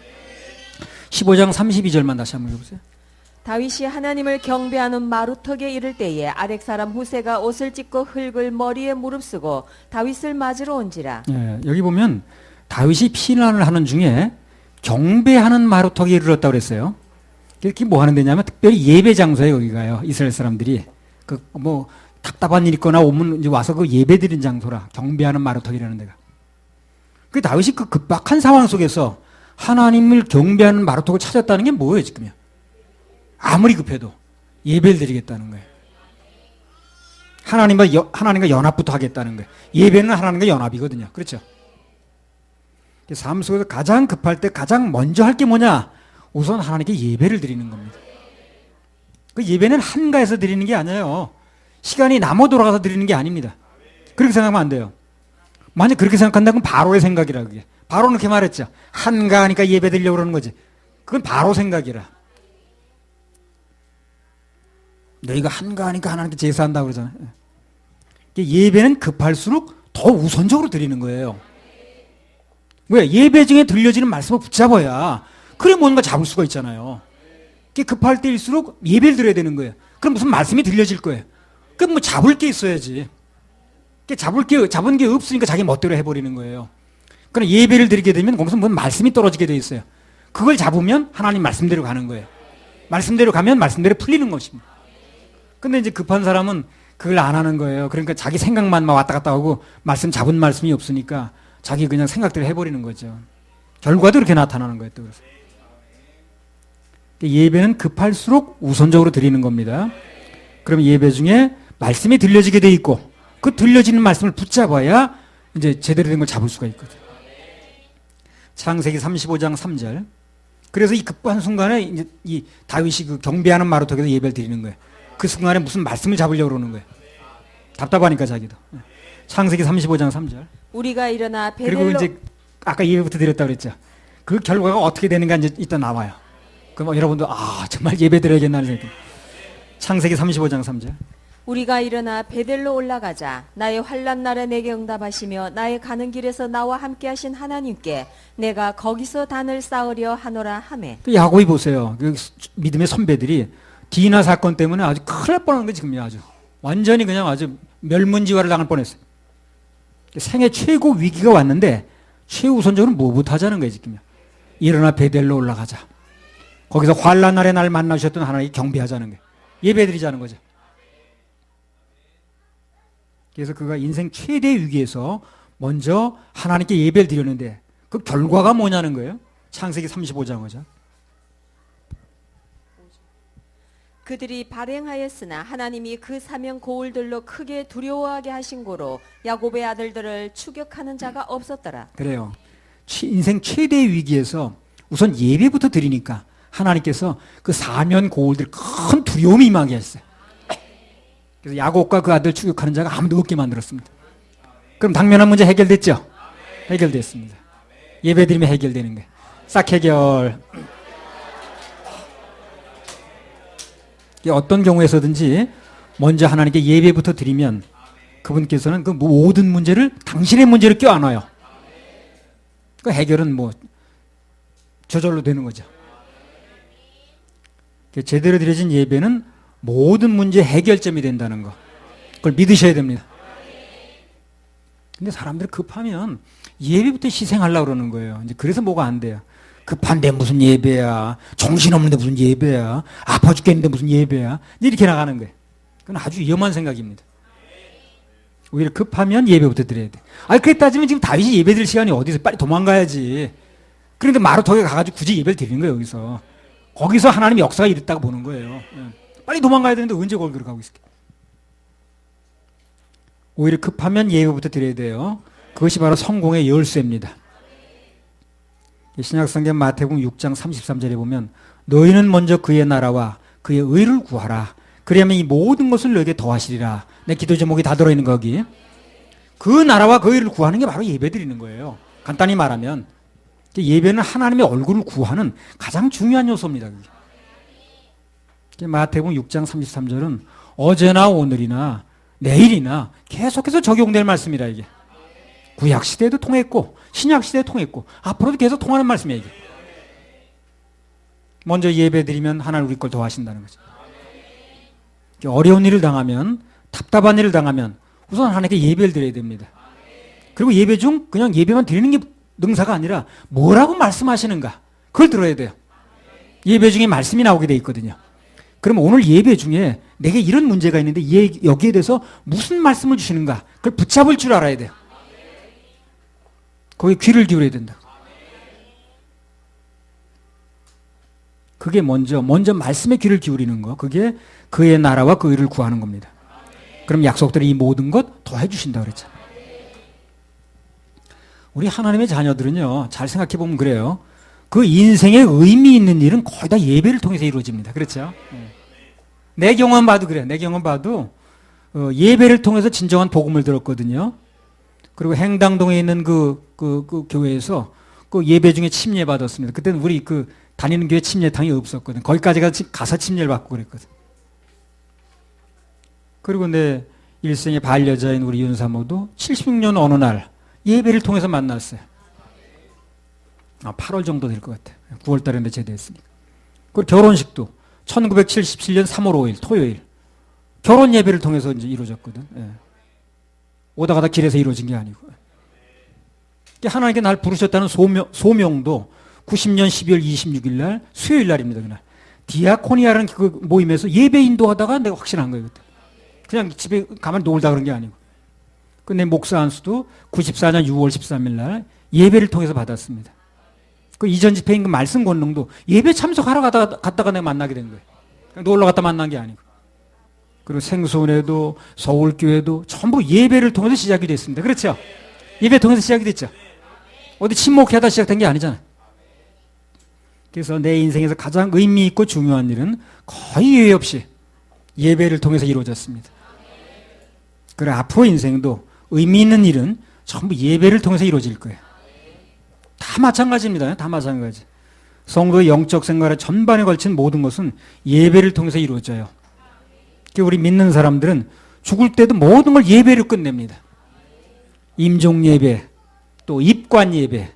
15장 32절만 다시 한번 해보세요. 다윗이 하나님을 경배하는 마루턱에 이를 때에 아렉 사람 후세가 옷을 찢고 흙을 머리에 무릅쓰고 다윗을 맞으러 온지라. 예, 여기 보면 다윗이 피난을 하는 중에 경배하는 마루턱에 이르렀다고 그랬어요. 그게 뭐 하는 데냐면 특별히 예배 장소에 여기가요. 이스라엘 사람들이 그 뭐 답답한 일 있거나 오면 이제 와서 그 예배 드린 장소라 경배하는 마루턱이라는 데가. 그 다윗이 그 급박한 상황 속에서 하나님을 경배하는 마루턱을 찾았다는 게 뭐예요, 지금요? 아무리 급해도 예배를 드리겠다는 거예요. 하나님과 연합부터 하겠다는 거예요. 예배는 하나님과 연합이거든요. 그렇죠? 삶 속에서 가장 급할 때 가장 먼저 할 게 뭐냐? 우선 하나님께 예배를 드리는 겁니다. 그 예배는 한가해서 드리는 게 아니에요. 시간이 남아 돌아가서 드리는 게 아닙니다. 그렇게 생각하면 안 돼요. 만약 그렇게 생각한다면 바로의 생각이라 그게. 바로는 그렇게 말했죠. 한가하니까 예배 드리려고 그러는 거지. 그건 바로 생각이라. 너희가 한가하니까 하나님께 제사한다고 그러잖아요. 예배는 급할수록 더 우선적으로 드리는 거예요. 왜? 예배 중에 들려지는 말씀을 붙잡아야 그래 뭔가 잡을 수가 있잖아요. 급할 때일수록 예배를 드려야 되는 거예요. 그럼 무슨 말씀이 들려질 거예요. 그럼 뭐 잡을 게 있어야지. 잡은 게 없으니까 자기 멋대로 해버리는 거예요. 그러나 예배를 드리게 되면 거기서 뭔 말씀이 떨어지게 돼 있어요. 그걸 잡으면 하나님 말씀대로 가는 거예요. 말씀대로 가면 말씀대로 풀리는 것입니다. 근데 이제 급한 사람은 그걸 안 하는 거예요. 그러니까 자기 생각만 막 왔다 갔다 하고 잡은 말씀이 없으니까 자기 그냥 생각대로 해버리는 거죠. 결과도 이렇게 나타나는 거예요. 또 그래서. 예배는 급할수록 우선적으로 드리는 겁니다. 그럼 예배 중에 말씀이 들려지게 돼 있고 그 들려지는 말씀을 붙잡아야 이제 제대로 된 걸 잡을 수가 있거든요. 창세기 35장 3절. 그래서 이 급한 순간에 이제 이 다윗이 그 경배하는 마루턱에서 예배를 드리는 거예요. 그 순간에 무슨 말씀을 잡으려고 그러는 거예요. 답답하니까 자기도. 창세기 35장 3절. 우리가 일어나 베델로. 그리고 이제 아까 예배부터 드렸다고 그랬죠. 그 결과가 어떻게 되는가 이제 이따 나와요. 그럼 여러분도 정말 예배 드려야겠나 생각. 창세기 35장 3절. 우리가 일어나 베델로 올라가자. 나의 환난 날에 내게 응답하시며 나의 가는 길에서 나와 함께 하신 하나님께 내가 거기서 단을 쌓으려 하노라 하매. 또 야곱이 보세요. 그 믿음의 선배들이 디나 사건 때문에 아주 큰일 날 뻔한 거 지금요. 아주 완전히 그냥 아주 멸문지화를 당할 뻔했어요. 생애 최고 위기가 왔는데 최우선적으로 뭐부터 하자는 거예요 지금요. 일어나 베델로 올라가자. 거기서 환난 날에 날 만나주셨던 하나님께 경배하자는 거예요. 예배드리자는 거죠. 그래서 그가 인생 최대 위기에서 먼저 하나님께 예배를 드렸는데 그 결과가 뭐냐는 거예요. 창세기 35장 보자. 그들이 발행하였으나 하나님이 그 사명 고울들로 크게 두려워하게 하신 고로 야곱의 아들들을 추격하는 자가 없었더라. 그래요. 인생 최대 위기에서 우선 예배부터 드리니까 하나님께서 그 사면 고울들 큰 두려움이 임하게 했어요. 그래서 야곱과 그 아들 추격하는 자가 아무도 없게 만들었습니다. 그럼 당면한 문제 해결됐죠? 해결됐습니다. 예배 드리면 해결되는 거예요. 싹 해결. 어떤 경우에서든지 먼저 하나님께 예배부터 드리면 그분께서는 그 모든 문제를 당신의 문제를 껴안아요. 그 해결은 뭐 저절로 되는 거죠. 제대로 드려진 예배는 모든 문제 해결점이 된다는 거. 그걸 믿으셔야 됩니다. 근데 사람들이 급하면 예배부터 희생하려고 그러는 거예요. 이제 그래서 뭐가 안 돼요. 급한데 무슨 예배야. 정신없는데 무슨 예배야. 아파 죽겠는데 무슨 예배야. 이렇게 나가는 거예요. 그건 아주 위험한 생각입니다. 오히려 급하면 예배부터 드려야 돼. 아니, 그래 따지면 지금 다윗이 예배 드릴 시간이 어디서 빨리 도망가야지. 그런데 마루턱에 가가지고 굳이 예배를 드리는 거예요, 여기서. 거기서 하나님 역사가 이랬다고 보는 거예요. 빨리 도망가야 되는데 언제 거기로 가고 있을게. 오히려 급하면 예배부터 드려야 돼요. 그것이 바로 성공의 열쇠입니다. 신약성경 마태복음 6장 33절에 보면 너희는 먼저 그의 나라와 그의 의를 구하라. 그리하면 이 모든 것을 너에게 더하시리라. 내 기도 제목이 다 들어있는 거기. 그 나라와 그 의를 구하는 게 바로 예배 드리는 거예요. 간단히 말하면 예배는 하나님의 얼굴을 구하는 가장 중요한 요소입니다. 마태복음 6장 33절은 어제나 오늘이나 내일이나 계속해서 적용될 말씀이라 이게. 구약 시대에도 통했고 신약 시대에도 통했고 앞으로도 계속 통하는 말씀이에요. 이게. 먼저 예배 드리면 하나님 우리 걸 더하신다는 거죠. 어려운 일을 당하면 답답한 일을 당하면 우선 하나님께 예배를 드려야 됩니다. 그리고 예배 중 그냥 예배만 드리는 게 능사가 아니라 뭐라고 말씀하시는가 그걸 들어야 돼요. 예배 중에 말씀이 나오게 돼 있거든요. 그럼 오늘 예배 중에 내게 이런 문제가 있는데 여기에 대해서 무슨 말씀을 주시는가 그걸 붙잡을 줄 알아야 돼요. 거기에 귀를 기울여야 된다. 그게 먼저 말씀에 귀를 기울이는 거. 그게 그의 나라와 그 의를 구하는 겁니다. 그럼 약속들이 이 모든 것 더해 주신다 그랬잖아요. 우리 하나님의 자녀들은요. 잘 생각해 보면 그래요. 그 인생에 의미 있는 일은 거의 다 예배를 통해서 이루어집니다. 그렇죠? 내 경험 봐도 그래요. 내 경험 봐도 예배를 통해서 진정한 복음을 들었거든요. 그리고 행당동에 있는 그 교회에서 그 예배 중에 침례 받았습니다. 그때는 우리 다니는 교회 침례탕이 없었거든. 거기까지 가서 침례를 받고 그랬거든. 그리고 내 일생의 반려자인 우리 윤사모도 76년 어느 날 예배를 통해서 만났어요. 8월 정도 될 것 같아요. 9월 달에 제대했으니까. 그리고 결혼식도 1977년 3월 5일 토요일 결혼 예배를 통해서 이제 이루어졌거든. 예. 오다 가다 길에서 이루어진 게 아니고. 하나님께 날 부르셨다는 소명도 90년 12월 26일 날 수요일 날입니다. 그날 디아코니아라는 그 모임에서 예배 인도하다가 내가 확신한 거예요. 그때. 그냥 집에 가만히 놀다 그런 게 아니고. 내 목사 안수도 94년 6월 13일 날 예배를 통해서 받았습니다. 그 이전 집회인 그 말씀 권능도 예배 참석하러 갔다가 내가 만나게 된 거예요. 그냥 놀러 갔다 만난 게 아니고. 그리고 생수원에도 서울교회도 전부 예배를 통해서 시작이 됐습니다. 그렇죠? 예배 통해서 시작이 됐죠. 어디 침묵하다 시작된 게 아니잖아요. 그래서 내 인생에서 가장 의미 있고 중요한 일은 거의 예외 없이 예배를 통해서 이루어졌습니다. 그리고 앞으로 인생도 의미 있는 일은 전부 예배를 통해서 이루어질 거예요. 다 마찬가지입니다. 다 마찬가지. 성도의 영적 생활의 전반에 걸친 모든 것은 예배를 통해서 이루어져요. 우리 믿는 사람들은 죽을 때도 모든 걸 예배로 끝냅니다. 임종 예배, 또 입관 예배,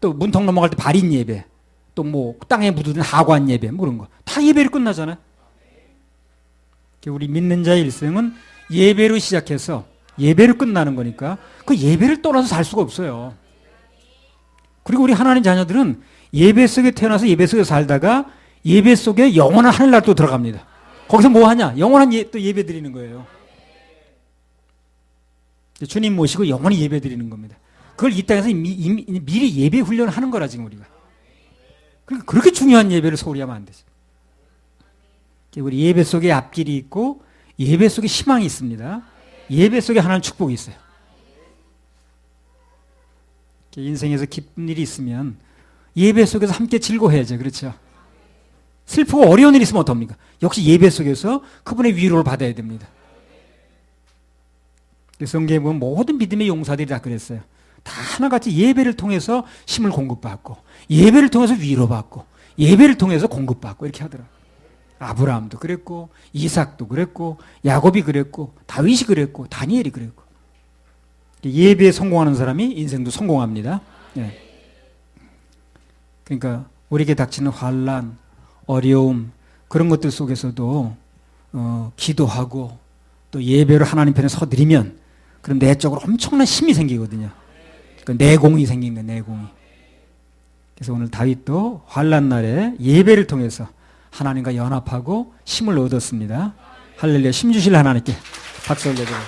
또 문턱 넘어갈 때 발인 예배, 또 뭐 땅에 묻어든 하관 예배, 뭐 그런 거 다 예배로 끝나잖아요. 우리 믿는 자의 일생은 예배로 시작해서 예배로 끝나는 거니까 그 예배를 떠나서 살 수가 없어요. 그리고 우리 하나님 자녀들은 예배 속에 태어나서 예배 속에 살다가 예배 속에 영원한 하늘나라로 또 들어갑니다. 거기서 뭐 하냐? 영원한 또 예배 드리는 거예요. 주님 모시고 영원히 예배 드리는 겁니다. 그걸 이 땅에서 미리 예배 훈련을 하는 거라 지금 우리가. 그러니까 그렇게 중요한 예배를 소홀히 하면 안 되죠. 우리 예배 속에 앞길이 있고 예배 속에 희망이 있습니다. 예배 속에 하나님 축복이 있어요. 인생에서 기쁜 일이 있으면 예배 속에서 함께 즐거워해야죠. 그렇죠? 슬프고 어려운 일이 있으면 어떡합니까? 역시 예배 속에서 그분의 위로를 받아야 됩니다. 성경에 보면 모든 믿음의 용사들이 다 그랬어요. 다 하나같이 예배를 통해서 힘을 공급받고 예배를 통해서 위로받고 예배를 통해서 공급받고 이렇게 하더라고요. 아브라함도 그랬고 이삭도 그랬고 야곱이 그랬고 다윗이 그랬고 다니엘이 그랬고 예배에 성공하는 사람이 인생도 성공합니다. 네. 그러니까 우리에게 닥치는 환난, 어려움 그런 것들 속에서도 기도하고 또 예배로 하나님 편에 서드리면 그럼 내적으로 엄청난 힘이 생기거든요. 그러니까 내공이 생긴 거예요. 내공이. 그래서 오늘 다윗도 환난 날에 예배를 통해서 하나님과 연합하고 힘을 얻었습니다. 할렐루야. 힘 주실 하나님께 박수 올려드려요.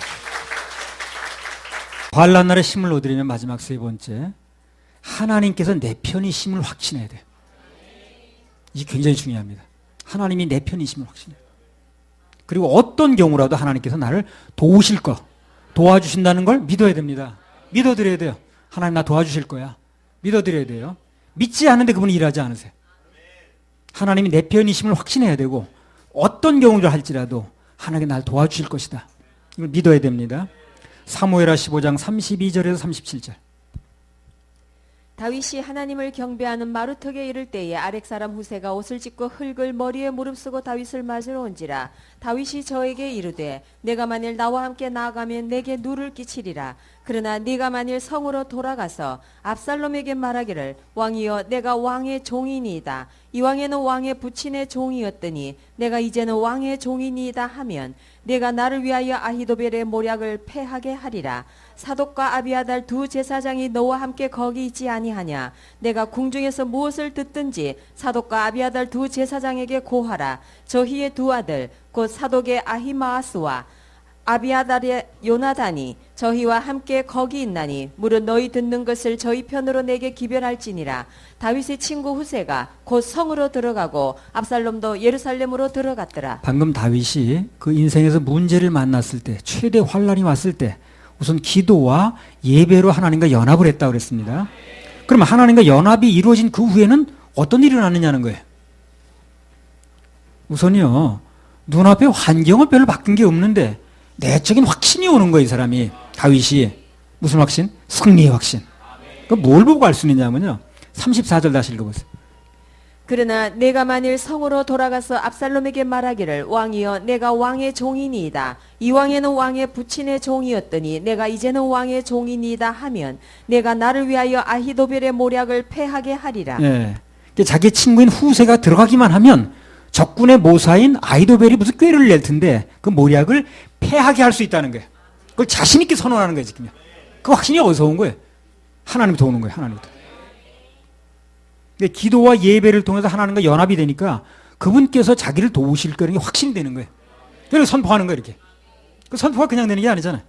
환난 날에 힘을 얻으려면 마지막 세 번째, 하나님께서 내 편이심을 확신해야 돼요. 이게 굉장히 중요합니다. 하나님이 내 편이심을 확신해요. 그리고 어떤 경우라도 하나님께서 나를 도우실 거, 도와주신다는 걸 믿어야 됩니다. 믿어드려야 돼요. 하나님 나 도와주실 거야. 믿어드려야 돼요. 믿지 않는데 그분이 일하지 않으세요. 하나님이 내 편이심을 확신해야 되고 어떤 경우를 할지라도 하나님이 나를 도와주실 것이다. 이걸 믿어야 됩니다. 사무엘하 15장 32절에서 37절. 다윗이 하나님을 경배하는 마루턱에 이를 때에 아렉 사람 후세가 옷을 찢고 흙을 머리에 무릅쓰고 다윗을 맞으러 온지라. 다윗이 저에게 이르되 내가 만일 나와 함께 나아가면 내게 누를 끼치리라. 그러나 네가 만일 성으로 돌아가서 압살롬에게 말하기를 왕이여 내가 왕의 종이니이다. 이왕에는 왕의 부친의 종이었더니 내가 이제는 왕의 종이니이다 하면 내가 나를 위하여 아히도벨의 모략을 패하게 하리라. 사독과 아비아달 두 제사장이 너와 함께 거기 있지 아니하냐. 내가 궁중에서 무엇을 듣든지 사독과 아비아달 두 제사장에게 고하라. 저희의 두 아들 곧 사독의 아히마아스와 아비아달의 요나단이 저희와 함께 거기 있나니 물은 너희 듣는 것을 저희 편으로 내게 기별할지니라. 다윗의 친구 후세가 곧 성으로 들어가고 압살롬도 예루살렘으로 들어갔더라. 방금 다윗이 그 인생에서 문제를 만났을 때, 최대 환란이 왔을 때 우선 기도와 예배로 하나님과 연합을 했다고 그랬습니다. 그럼 하나님과 연합이 이루어진 그 후에는 어떤 일이 일어났느냐는 거예요. 우선요, 눈앞에 환경은 별로 바뀐 게 없는데 내적인 확신이 오는 거예요. 이 사람이, 다윗이. 무슨 확신? 승리의 확신. 그 뭘 보고 알 수 있느냐면요, 34절 다시 읽어보세요. 그러나 내가 만일 성으로 돌아가서 압살롬에게 말하기를 왕이여 내가 왕의 종이니이다. 이왕에는 왕의 부친의 종이었더니 내가 이제는 왕의 종이니이다 하면 내가 나를 위하여 아히도벨의 모략을 패하게 하리라. 예. 자기 친구인 후세가 들어가기만 하면 적군의 모사인 아히도벨이 무슨 꾀를 낼 텐데 그 모략을 패하게 할 수 있다는 거예요. 그걸 자신 있게 선언하는 거예요. 지금 그 확신이 어디서 온 거예요? 하나님부터 오는 거예요. 하나님부터. 기도와 예배를 통해서 하나님과 연합이 되니까 그분께서 자기를 도우실 거라는 게 확신이 되는 거예요. 그래서 선포하는 거예요. 이렇게. 그 선포가 그냥 되는 게 아니잖아요.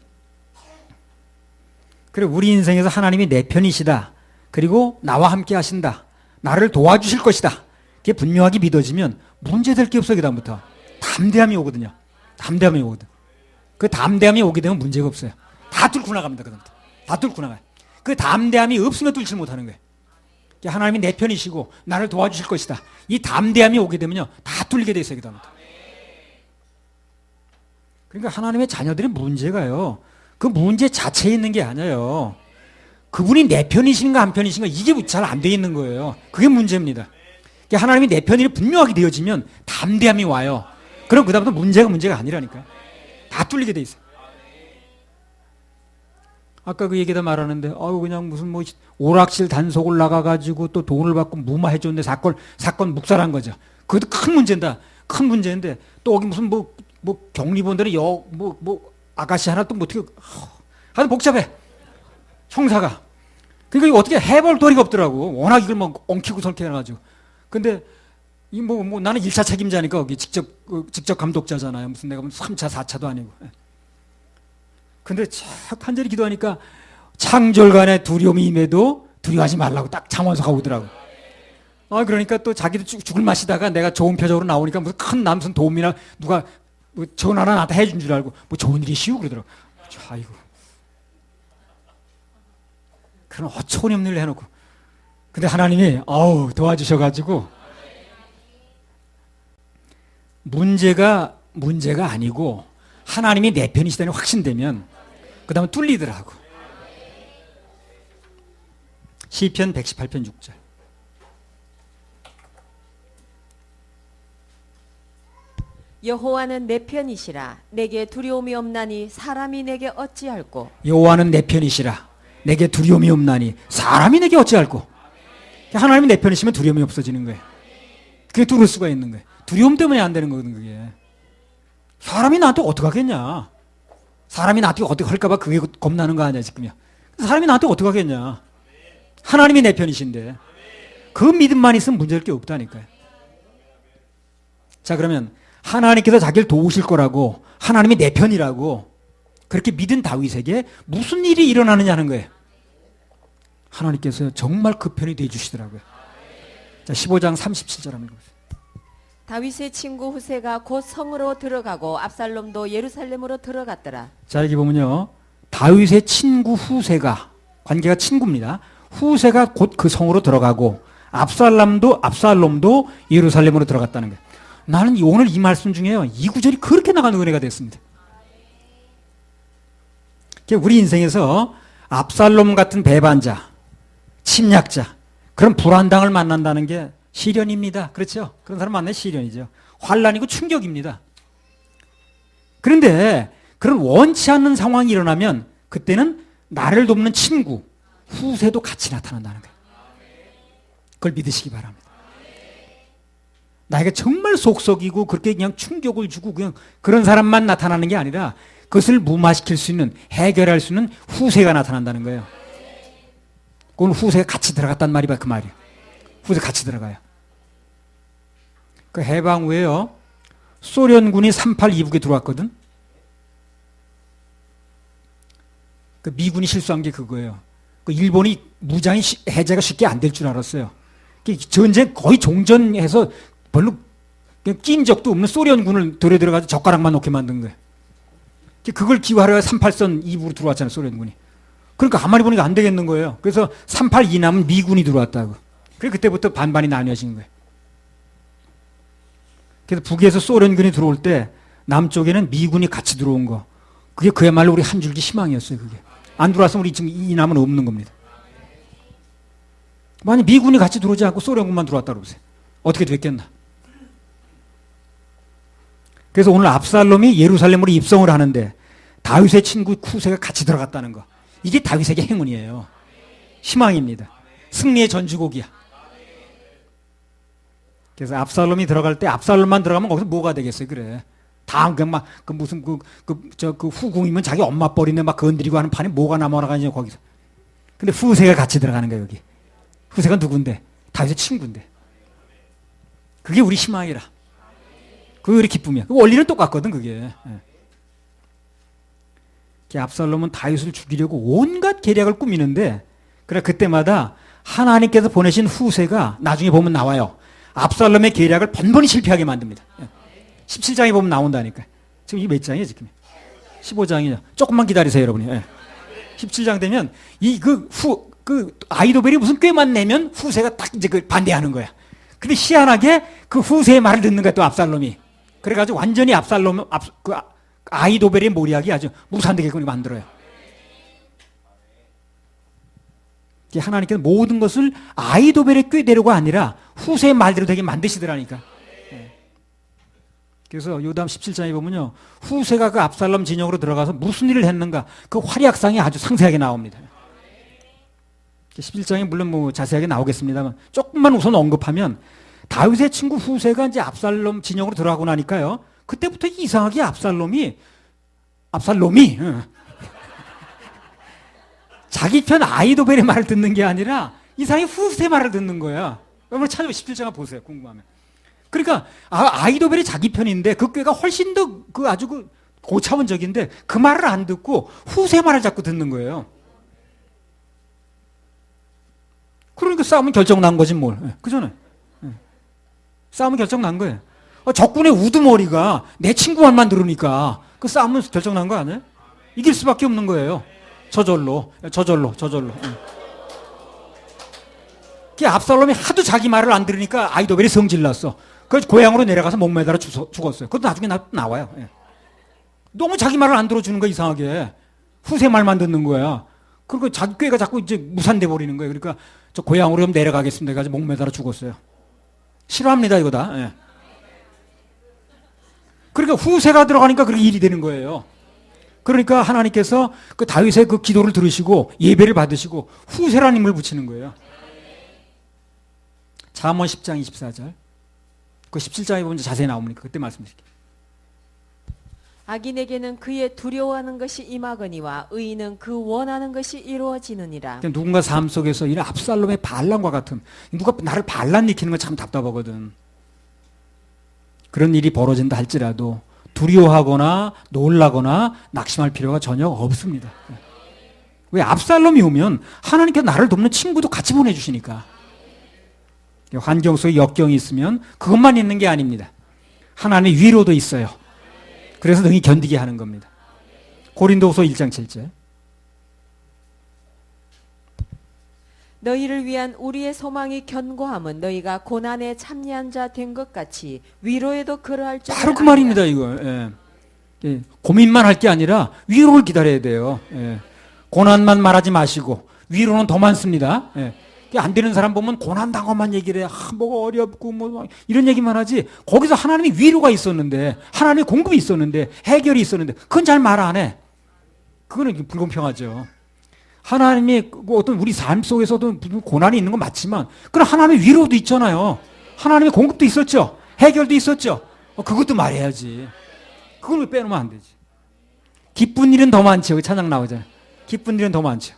그리고 우리 인생에서 하나님이 내 편이시다. 그리고 나와 함께 하신다. 나를 도와주실 것이다. 그게 분명하게 믿어지면 문제될 게 없어요. 그 다음부터. 담대함이 오거든요. 담대함이 오거든. 그 담대함이 오게 되면 문제가 없어요. 다 뚫고 나갑니다. 그 다음부터. 다 뚫고 나가요. 그 담대함이 없으면 뚫지 못하는 거예요. 하나님이 내 편이시고 나를 도와주실 것이다. 이 담대함이 오게 되면요, 다 뚫리게 돼 있어요. 그 다음부터. 그러니까 하나님의 자녀들의 문제가요, 그 문제 자체에 있는 게 아니에요. 그분이 내 편이신가 안 편이신가 이게 잘 안 돼 있는 거예요. 그게 문제입니다. 하나님이 내 편이 분명하게 되어지면 담대함이 와요. 그럼 그 다음부터 문제가 아니라니까요. 다 뚫리게 돼 있어요. 아까 그 얘기다 말하는데, 그냥 무슨 뭐 오락실 단속을 나가가지고 또 돈을 받고 무마해줬는데 사건 묵살한 거죠. 그것도 큰 문제다. 큰 문제인데 또 여기 무슨 뭐 격리본들은 아가씨 하나 또 어떻게 하여튼 복잡해. 형사가. 그러니까 이거 어떻게 해볼 도리가 없더라고. 워낙 이걸 막 엉키고 설키해가지고. 근데 이 나는 1차 책임자니까 여기 직접 감독자잖아요. 무슨 내가 3차, 4차도 아니고. 근데 참 간절히 기도하니까 창졸간의 두려움이 임해도 두려워하지 말라고 딱 잠원서가 오더라고. 그러니까 또 자기도 죽을 맛이다가 내가 좋은 표적으로 나오니까 무슨 큰 남순 도움이나 누가 뭐 전화나 나한테 해준 줄 알고 뭐 좋은 일이시오 그러더라고. 아이고. 그런 어처구니 일을 해놓고. 근데 하나님이 도와주셔가지고 문제가 아니고 하나님이 내 편이시다는 확신되면 그 다음에 뚫리더라고. 시편 118편 6절. 여호와는 내 편이시라. 내게 두려움이 없나니 사람이 내게 어찌할꼬. 여호와는 내 편이시라. 내게 두려움이 없나니 사람이 내게 어찌할꼬. 하나님이 내 편이시면 두려움이 없어지는 거예요. 그게 뚫을 수가 있는 거예요. 두려움 때문에 안 되는 거거든 그게. 사람이 나한테 어떻게 하겠냐. 사람이 나한테 어떻게 할까봐 그게 겁나는 거 아니야 지금요. 사람이 나한테 어떻게 하겠냐. 하나님이 내 편이신데 그 믿음만 있으면 문제될 게 없다니까요. 자, 그러면 하나님께서 자기를 도우실 거라고, 하나님이 내 편이라고, 그렇게 믿은 다윗에게 무슨 일이 일어나느냐는 거예요. 하나님께서 정말 그 편이 되어주시더라고요. 자, 15장 37절 한번 읽어보세요. 다윗의 친구 후세가 곧 성으로 들어가고 압살롬도 예루살렘으로 들어갔더라. 자, 여기 보면요. 다윗의 친구 후세가, 관계가 친구입니다. 후세가 곧 그 성으로 들어가고 압살롬도 예루살렘으로 들어갔다는 거예요. 나는 오늘 이 말씀 중에요. 이 구절이 그렇게 나가는 은혜가 됐습니다. 우리 인생에서 압살롬 같은 배반자, 침략자, 그런 불안당을 만난다는 게 시련입니다. 그렇죠? 그런 사람 만나면 시련이죠. 환난이고 충격입니다. 그런데 그런 원치 않는 상황이 일어나면 그때는 나를 돕는 친구, 후세도 같이 나타난다는 거예요. 그걸 믿으시기 바랍니다. 나에게 정말 속썩이고 그렇게 그냥 충격을 주고 그냥 그런 사람만 나타나는 게 아니라 그것을 무마시킬 수 있는, 해결할 수 있는 후세가 나타난다는 거예요. 그건 후세가 같이 들어갔단 말이 그 말이에요. 후세 같이 들어가요. 그 해방 후에요. 소련군이 38 이북에 들어왔거든. 그 미군이 실수한 게 그거예요. 그 일본이 무장이 해제가 쉽게 안 될 줄 알았어요. 전쟁 거의 종전해서 별로 낀 적도 없는 소련군을 들어가서 젓가락만 놓게 만든 거예요. 그걸 기화하려 38선 이북으로 들어왔잖아요, 소련군이. 그러니까 가만히 보니까 안 되겠는 거예요. 그래서 38 이남은 미군이 들어왔다고. 그래서 그때부터 반반이 나뉘어진 거예요. 그래서 북에서 소련군이 들어올 때 남쪽에는 미군이 같이 들어온 거. 그게 그야말로 우리 한 줄기 희망이었어요, 그게. 안 들어왔으면 우리 지금 이남은 없는 겁니다. 만약 미군이 같이 들어오지 않고 소련군만 들어왔다 그러세요. 어떻게 됐겠나? 그래서 오늘 압살롬이 예루살렘으로 입성을 하는데 다윗의 친구 후세가 같이 들어갔다는 거. 이게 다윗에게 행운이에요. 희망입니다. 승리의 전주곡이야. 그래서 압살롬이 들어갈 때 압살롬만 들어가면 거기서 뭐가 되겠어요? 그래. 다 그냥 막 그 무슨 그 후궁이면 자기 엄마 뻘인데 막 건드리고 하는 판에 뭐가 남아나가냐 거기서. 근데 후세가 같이 들어가는 거야 여기. 후세가 누군데? 다윗의 친구인데. 그게 우리 희망이라. 그게 우리 기쁨이야. 그 원리는 똑같거든 그게. 압살롬은 다윗을 죽이려고 온갖 계략을 꾸미는데 그래 그때마다 하나님께서 보내신 후세가 나중에 보면 나와요. 압살롬의 계략을 번번이 실패하게 만듭니다. 17장에 보면 나온다니까. 지금 이게 몇 장이에요 지금? 15장이죠. 조금만 기다리세요 여러분이. 17장 되면 그 아이도벨이 무슨 꾀만 내면 후세가 딱 이제 그 반대하는 거야. 근데 희한하게 그 후세의 말을 듣는 거야 또 압살롬이. 그래가지고 완전히 아이도벨의 모략이 아주 무산되게끔 만들어요. 하나님께서 모든 것을 아이도벨의 꾀대로가 아니라 후세의 말대로 되게 만드시더라니까. 그래서 요담 17장에 보면요. 후세가 그 압살롬 진영으로 들어가서 무슨 일을 했는가 그 활약상이 아주 상세하게 나옵니다. 11장에 물론 뭐 자세하게 나오겠습니다만 조금만 우선 언급하면 다윗의 친구 후세가 이제 압살롬 진영으로 들어가고 나니까요. 그때부터 이상하게 압살롬이 자기 편 아이도벨의 말을 듣는 게 아니라 이상하게 후세 말을 듣는 거야. 여러분 찾아보 17장을 보세요. 궁금하면. 그러니까 아이도벨이 자기 편인데 그 꾀가 훨씬 더 아주 고차원적인데 그 말을 안 듣고 후세 말을 자꾸 듣는 거예요. 그러니까 싸움은 결정 난 거지 뭘. 그잖아요. 싸움은 결정 난 거예요. 적군의 우두머리가 내 친구 말만 들으니까 그 싸움은 결정 난 거 아니에요? 이길 수밖에 없는 거예요. 저절로. 그 압살롬이 하도 자기 말을 안 들으니까 아이도벨이 성질났어. 그래서 고향으로 내려가서 목매달아 죽었어요. 그것도 나중에 나와요. 너무 자기 말을 안 들어주는 거야 이상하게. 후세 말만 듣는 거야. 그리고 자기 꾀가 자꾸 이제 무산돼 버리는 거예요. 그러니까 저 고향으로 좀 내려가겠습니다. 그래가지고 목매달아 죽었어요. 싫어합니다 이거 다. 그러니까 후세가 들어가니까 그렇게 일이 되는 거예요. 그러니까 하나님께서 그 다윗의 그 기도를 들으시고 예배를 받으시고 후세라는 힘을 붙이는 거예요. 잠언 10장 24절. 그 17장에 보면 자세히 나오니까 그때 말씀드릴게요. 악인에게는 그의 두려워하는 것이 임하거니와 의인은 그 원하는 것이 이루어지느니라. 누군가 삶 속에서 이런 압살롬의 반란과 같은 누가 나를 반란 일으키는 건 참 답답하거든. 그런 일이 벌어진다 할지라도 두려워하거나 놀라거나 낙심할 필요가 전혀 없습니다. 왜? 압살롬이 오면 하나님께서 나를 돕는 친구도 같이 보내주시니까. 환경 속에 역경이 있으면 그것만 있는 게 아닙니다. 하나님의 위로도 있어요. 그래서 능히 견디게 하는 겁니다. 고린도후서 1장 7절. 너희를 위한 우리의 소망이 견고함은 너희가 고난에 참여한 자 된 것 같이 위로에도 그러할 줄 바로 그 말입니다. 이거. 예. 고민만 할 게 아니라 위로를 기다려야 돼요. 예. 고난만 말하지 마시고 위로는 더 많습니다. 예. 안 되는 사람 보면 고난 당한만 얘기를 해. 뭐가 어렵고 뭐 이런 얘기만 하지. 거기서 하나님의 위로가 있었는데, 하나님의 공급이 있었는데, 해결이 있었는데 그건 잘 말 안 해. 그거는 불공평하죠. 하나님의 어떤 우리 삶 속에서도 고난이 있는 건 맞지만, 그럼 하나님의 위로도 있잖아요. 하나님의 공급도 있었죠. 해결도 있었죠. 그것도 말해야지. 그걸 왜 빼놓으면 안 되지. 기쁜 일은 더 많죠. 찬양 나오잖아요. 기쁜 일은 더 많죠.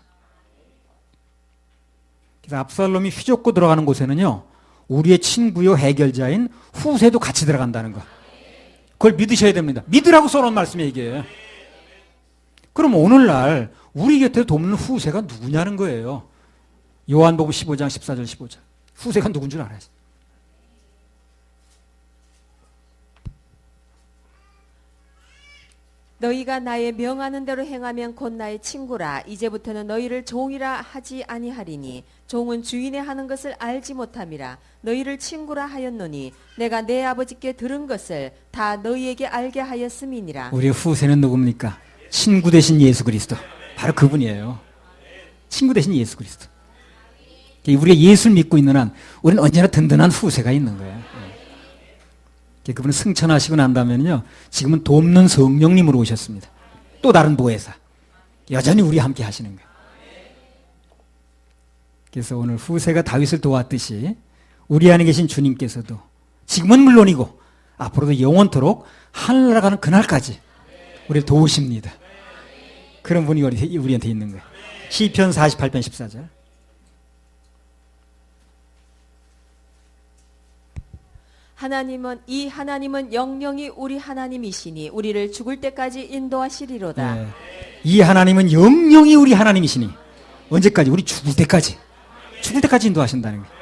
그래서 압살롬이 휘젓고 들어가는 곳에는요, 우리의 친구요 해결자인 후세도 같이 들어간다는 거. 그걸 믿으셔야 됩니다. 믿으라고 써놓은 말씀이 이게. 그럼 오늘날 우리 곁에 돕는 후세가 누구냐는 거예요. 요한복음 15장 14절 15절. 후세가 누군 줄 알아요. 너희가 나의 명하는 대로 행하면 곧 나의 친구라. 이제부터는 너희를 종이라 하지 아니하리니 종은 주인의 하는 것을 알지 못함이라. 너희를 친구라 하였노니 내가 내 아버지께 들은 것을 다 너희에게 알게 하였음이니라. 우리의 후세는 누굽니까? 친구 대신 예수 그리스도. 바로 그분이에요. 친구 대신 예수 그리스도. 우리가 예수를 믿고 있는 한 우리는 언제나 든든한 후세가 있는 거예요. 그분은 승천하시고 난 다음에는요, 지금은 돕는 성령님으로 오셨습니다. 또 다른 보혜사. 여전히 우리와 함께 하시는 거예요. 그래서 오늘 후세가 다윗을 도왔듯이 우리 안에 계신 주님께서도 지금은 물론이고 앞으로도 영원토록 하늘나라 가는 그날까지 우리를 도우십니다. 그런 분이 우리한테 있는 거예요. 시편 48편 14절. 하나님은 영영이 우리 하나님이시니 우리를 죽을 때까지 인도하시리로다. 네. 이 하나님은 영영이 우리 하나님이시니 언제까지? 우리 죽을 때까지 인도하신다는 거예요.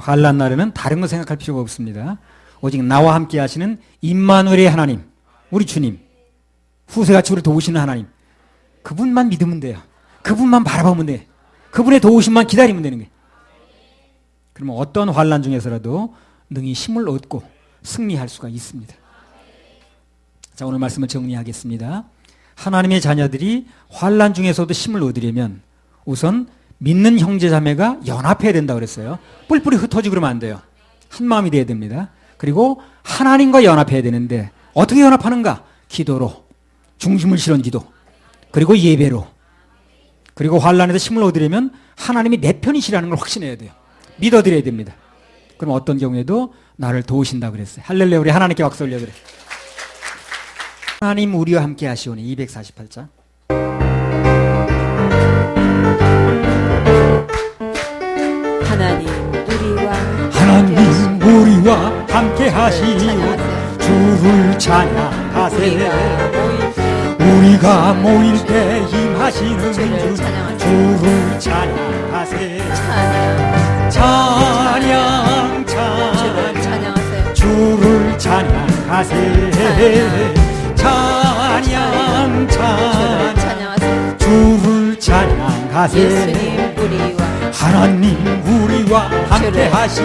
환난 날에는 다른 거 생각할 필요가 없습니다. 오직 나와 함께 하시는 임마누엘의 하나님, 우리 주님, 후세같이 우리를 도우시는 하나님, 그분만 믿으면 돼요. 그분만 바라보면 돼요. 그분의 도우심만 기다리면 되는 거예요. 그러면 어떤 환난 중에서라도 능히 힘을 얻고 승리할 수가 있습니다. 자, 오늘 말씀을 정리하겠습니다. 하나님의 자녀들이 환난 중에서도 힘을 얻으려면 우선 믿는 형제 자매가 연합해야 된다고 그랬어요. 뿔뿔이 흩어지고 그러면 안 돼요. 한 마음이 돼야 됩니다. 그리고 하나님과 연합해야 되는데 어떻게 연합하는가? 기도로, 중심을 실은 기도, 그리고 예배로, 그리고 환난에서 힘을 얻으려면 하나님이 내 편이시라는 걸 확신해야 돼요. 믿어드려야 됩니다. 그럼 어떤 경우에도 나를 도우신다고 그랬어요. 할렐루야. 우리 하나님께 박수 올려 그래. 하나님 우리와 함께 하시오니 248장. 하나님 우리와 함께 하시오. 주를 찬양하세. 우리가 모일 때 임하시는 주 주를 찬양하세. 찬양 주를 찬양하세. 찬양 주를 찬양하세. 하나님 우리와 함께 하시오.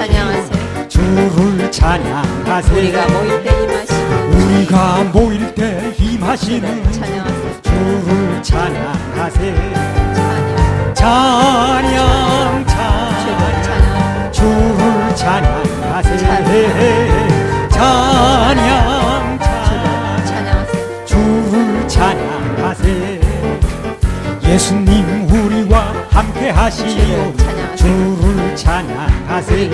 주를 찬양하세. 우리가 모일 때 임하시는 주를 찬양하세. 찬양 주를 찬양하세. 찬양 주를 찬양하세. 예수님 우리와 함께 하시오. 주를 찬양하세.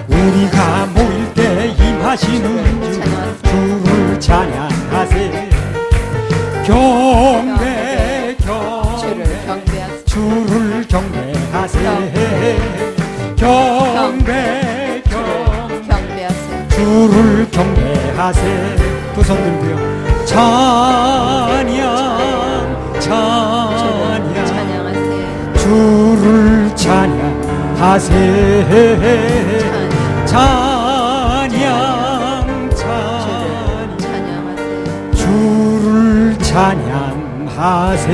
우리가 모일 때 임하시는 주를 찬양하세. 경배 주를 경배하세. 경배 주를 주를 경배하세. 두 손 들고요. 찬양 찬양 찬양하세. 주를 찬양하세. 찬양 찬양 찬양하세. 주를 찬양하세.